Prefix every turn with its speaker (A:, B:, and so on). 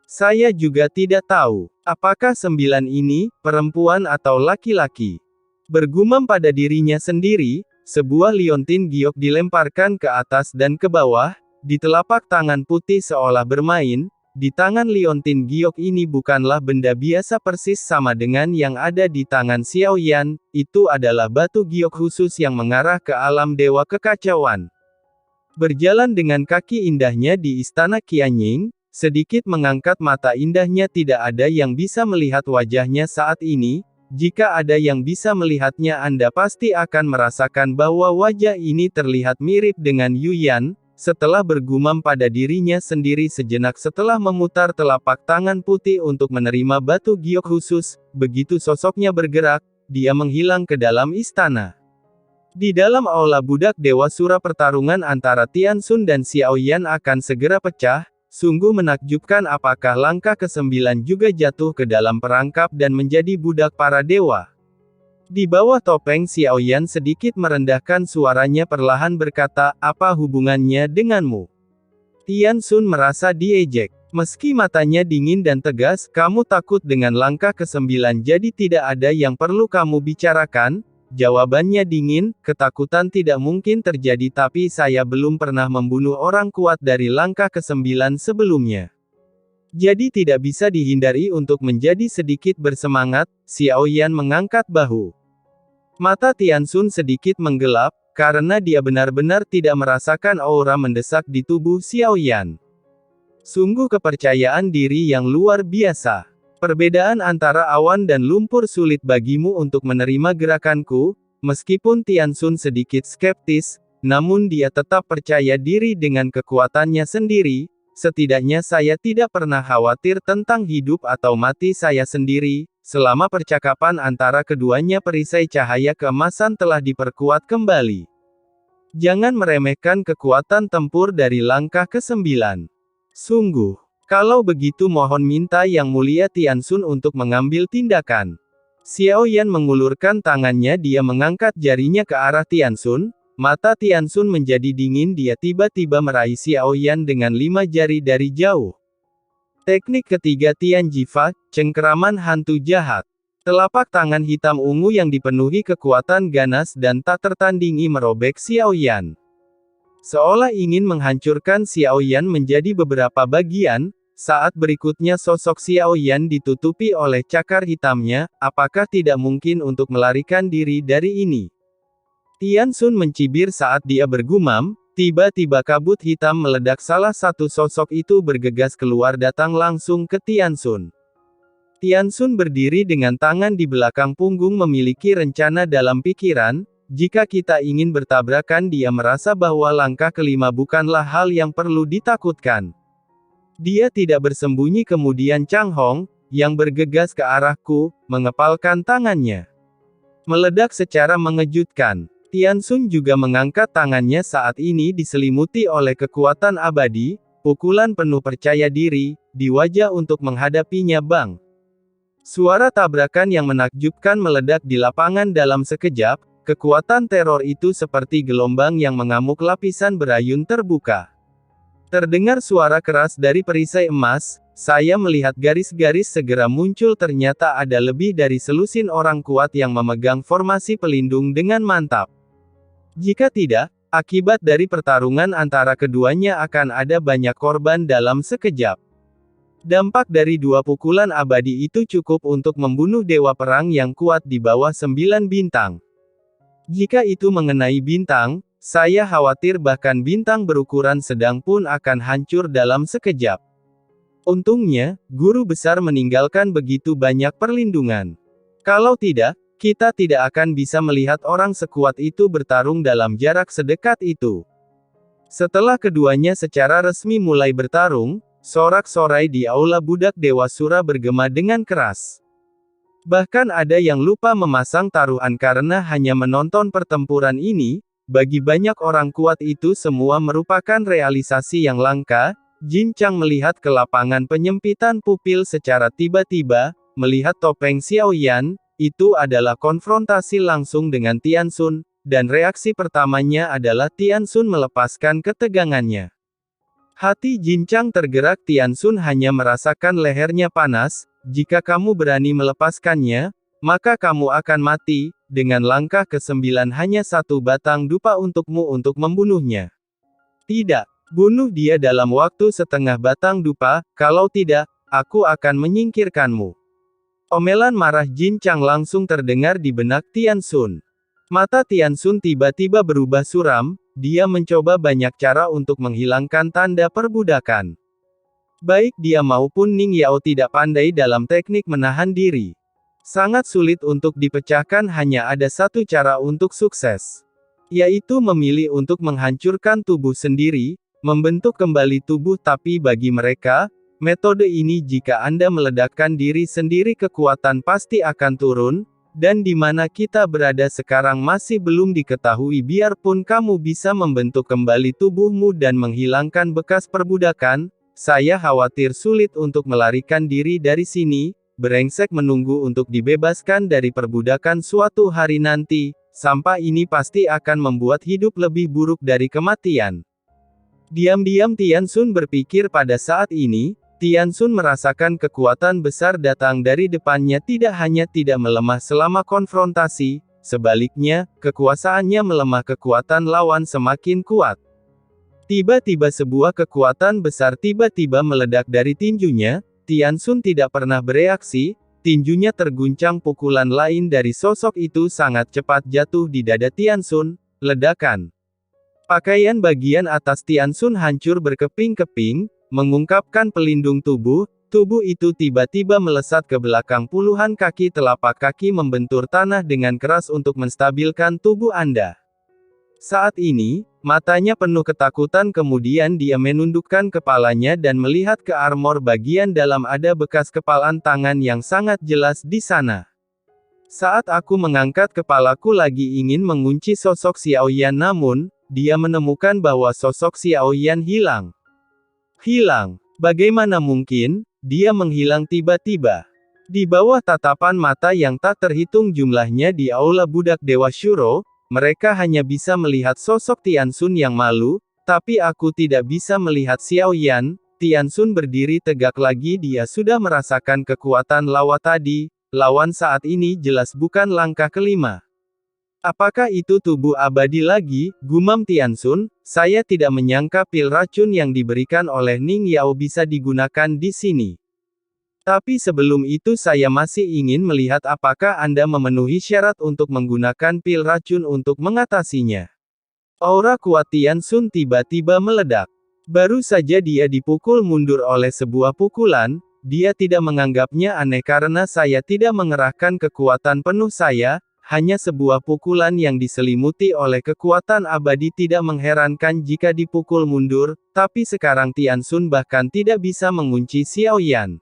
A: Saya juga tidak tahu, apakah 9 ini, perempuan atau laki-laki. Bergumam pada dirinya sendiri, sebuah liontin giok dilemparkan ke atas dan ke bawah, di telapak tangan putih seolah bermain. Di tangan liontin giok ini bukanlah benda biasa persis sama dengan yang ada di tangan Xiao Yan, itu adalah batu giok khusus yang mengarah ke alam dewa kekacauan. Berjalan dengan kaki indahnya di istana Qianying, sedikit mengangkat mata indahnya tidak ada yang bisa melihat wajahnya saat ini, jika ada yang bisa melihatnya Anda pasti akan merasakan bahwa wajah ini terlihat mirip dengan Yu Yan. Setelah bergumam pada dirinya sendiri sejenak setelah memutar telapak tangan putih untuk menerima batu giok khusus, begitu sosoknya bergerak, dia menghilang ke dalam istana. Di dalam aula budak Dewa Sura pertarungan antara Tian Xun dan Xiao Yan akan segera pecah, sungguh menakjubkan apakah langkah ke-9 juga jatuh ke dalam perangkap dan menjadi budak para dewa. Di bawah topeng Xiao Yan sedikit merendahkan suaranya perlahan berkata, apa hubungannya denganmu? Tian Xun merasa diejek. Meski matanya dingin dan tegas, kamu takut dengan langkah ke-9 jadi tidak ada yang perlu kamu bicarakan? Jawabannya dingin, ketakutan tidak mungkin terjadi tapi saya belum pernah membunuh orang kuat dari langkah ke-9 sebelumnya. Jadi tidak bisa dihindari untuk menjadi sedikit bersemangat, Xiao Yan mengangkat bahu. Mata Tian Xun sedikit menggelap, karena dia benar-benar tidak merasakan aura mendesak di tubuh Xiao Yan. Sungguh kepercayaan diri yang luar biasa. Perbedaan antara awan dan lumpur sulit bagimu untuk menerima gerakanku, meskipun Tian Xun sedikit skeptis, namun dia tetap percaya diri dengan kekuatannya sendiri. Setidaknya saya tidak pernah khawatir tentang hidup atau mati saya sendiri. Selama percakapan antara keduanya perisai cahaya keemasan telah diperkuat kembali. Jangan meremehkan kekuatan tempur dari langkah ke-9. Sungguh, kalau begitu mohon minta Yang Mulia Tian Xun untuk mengambil tindakan. Xiao Yan mengulurkan tangannya, dia mengangkat jarinya ke arah Tian Xun. Mata Tian Xun menjadi dingin, dia tiba-tiba meraih Xiao Yan dengan 5 jari dari jauh. Teknik ketiga Tian Jifa, cengkeraman hantu jahat. Telapak tangan hitam ungu yang dipenuhi kekuatan ganas dan tak tertandingi merobek Xiao Yan. Seolah ingin menghancurkan Xiao Yan menjadi beberapa bagian, saat berikutnya sosok Xiao Yan ditutupi oleh cakar hitamnya, apakah tidak mungkin untuk melarikan diri dari ini? Tian Xun mencibir saat dia bergumam, tiba-tiba kabut hitam meledak, salah satu sosok itu bergegas keluar datang langsung ke Tian Xun. Tian Xun berdiri dengan tangan di belakang punggung memiliki rencana dalam pikiran, jika kita ingin bertabrakan dia merasa bahwa langkah kelima bukanlah hal yang perlu ditakutkan. Dia tidak bersembunyi kemudian Chang Hong, yang bergegas ke arahku, mengepalkan tangannya. Meledak secara mengejutkan. Tian Xun juga mengangkat tangannya saat ini diselimuti oleh kekuatan abadi, pukulan penuh percaya diri, di wajah untuk menghadapinya bang. Suara tabrakan yang menakjubkan meledak di lapangan dalam sekejap, kekuatan teror itu seperti gelombang yang mengamuk lapisan berayun terbuka. Terdengar suara keras dari perisai emas, saya melihat garis-garis segera muncul, ternyata ada lebih dari selusin orang kuat yang memegang formasi pelindung dengan mantap. Jika tidak, akibat dari pertarungan antara keduanya akan ada banyak korban dalam sekejap. Dampak dari 2 pukulan abadi itu cukup untuk membunuh dewa perang yang kuat di bawah 9 bintang. Jika itu mengenai bintang, saya khawatir bahkan bintang berukuran sedang pun akan hancur dalam sekejap. Untungnya, guru besar meninggalkan begitu banyak perlindungan. Kalau tidak, kita tidak akan bisa melihat orang sekuat itu bertarung dalam jarak sedekat itu. Setelah keduanya secara resmi mulai bertarung, sorak-sorai di aula budak Dewa Sura bergema dengan keras. Bahkan ada yang lupa memasang taruhan karena hanya menonton pertempuran ini. Bagi banyak orang kuat itu semua merupakan realisasi yang langka. Jin Chang melihat ke lapangan penyempitan pupil secara tiba-tiba, melihat topeng Xiao Yan. Itu adalah konfrontasi langsung dengan Tian Xun, dan reaksi pertamanya adalah Tian Xun melepaskan ketegangannya. Hati Jin Chang tergerak. Tian Xun hanya merasakan lehernya panas. Jika kamu berani melepaskannya, maka kamu akan mati. Dengan langkah ke-9 hanya satu batang dupa untukmu untuk membunuhnya. Tidak. Bunuh dia dalam waktu setengah batang dupa, kalau tidak, aku akan menyingkirkanmu. Omelan marah Jin Chang langsung terdengar di benak Tian Xun. Mata Tian Xun tiba-tiba berubah suram. Dia mencoba banyak cara untuk menghilangkan tanda perbudakan. Baik dia maupun Ning Yao tidak pandai dalam teknik menahan diri. Sangat sulit untuk dipecahkan. Hanya ada satu cara untuk sukses. Yaitu memilih untuk menghancurkan tubuh sendiri, membentuk kembali tubuh. Tapi bagi mereka, metode ini jika Anda meledakkan diri sendiri kekuatan pasti akan turun. Dan di mana kita berada sekarang masih belum diketahui. Biarpun kamu bisa membentuk kembali tubuhmu dan menghilangkan bekas perbudakan, saya khawatir sulit untuk melarikan diri dari sini. Brengsek menunggu untuk dibebaskan dari perbudakan suatu hari nanti. Sampah ini pasti akan membuat hidup lebih buruk dari kematian. Diam-diam Tian Xun berpikir pada saat ini. Tian Xun merasakan kekuatan besar datang dari depannya. Tidak hanya tidak melemah selama konfrontasi, sebaliknya, kekuasaannya melemah. Kekuatan lawan semakin kuat. Tiba-tiba sebuah kekuatan besar tiba-tiba meledak dari tinjunya. Tian Xun tidak pernah bereaksi, tinjunya terguncang. Pukulan lain dari sosok itu sangat cepat jatuh di dada Tian Xun. Ledakan. Pakaian bagian atas Tian Xun hancur berkeping-keping. Mengungkapkan pelindung tubuh, tubuh itu tiba-tiba melesat ke belakang. Puluhan kaki telapak kaki membentur tanah dengan keras untuk menstabilkan tubuh Anda. Saat ini, matanya penuh ketakutan. Kemudian dia menundukkan kepalanya dan melihat ke armor bagian dalam. Ada bekas kepalan tangan yang sangat jelas di sana. Saat aku mengangkat kepalaku lagi ingin mengunci sosok Xiao Yan, namun, dia menemukan bahwa sosok Xiao Yan hilang. Hilang. Bagaimana mungkin? Dia menghilang tiba-tiba. Di bawah tatapan mata yang tak terhitung jumlahnya di aula budak Dewa Shuro, mereka hanya bisa melihat sosok Tian Xun yang malu, tapi aku tidak bisa melihat Xiao Yan. Tian Xun berdiri tegak lagi. Dia sudah merasakan kekuatan lawan tadi. Lawan saat ini jelas bukan langkah kelima. Apakah itu tubuh abadi lagi? Gumam Tian Xun. Saya tidak menyangka pil racun yang diberikan oleh Ning Yao bisa digunakan di sini. Tapi sebelum itu saya masih ingin melihat apakah Anda memenuhi syarat untuk menggunakan pil racun untuk mengatasinya. Aura kuat Tian Xun tiba-tiba meledak. Baru saja dia dipukul mundur oleh sebuah pukulan. Dia tidak menganggapnya aneh karena saya tidak mengerahkan kekuatan penuh saya. Hanya sebuah pukulan yang diselimuti oleh kekuatan abadi. Tidak mengherankan jika dipukul mundur, tapi sekarang Tian Xun bahkan tidak bisa mengunci Xiao Yan.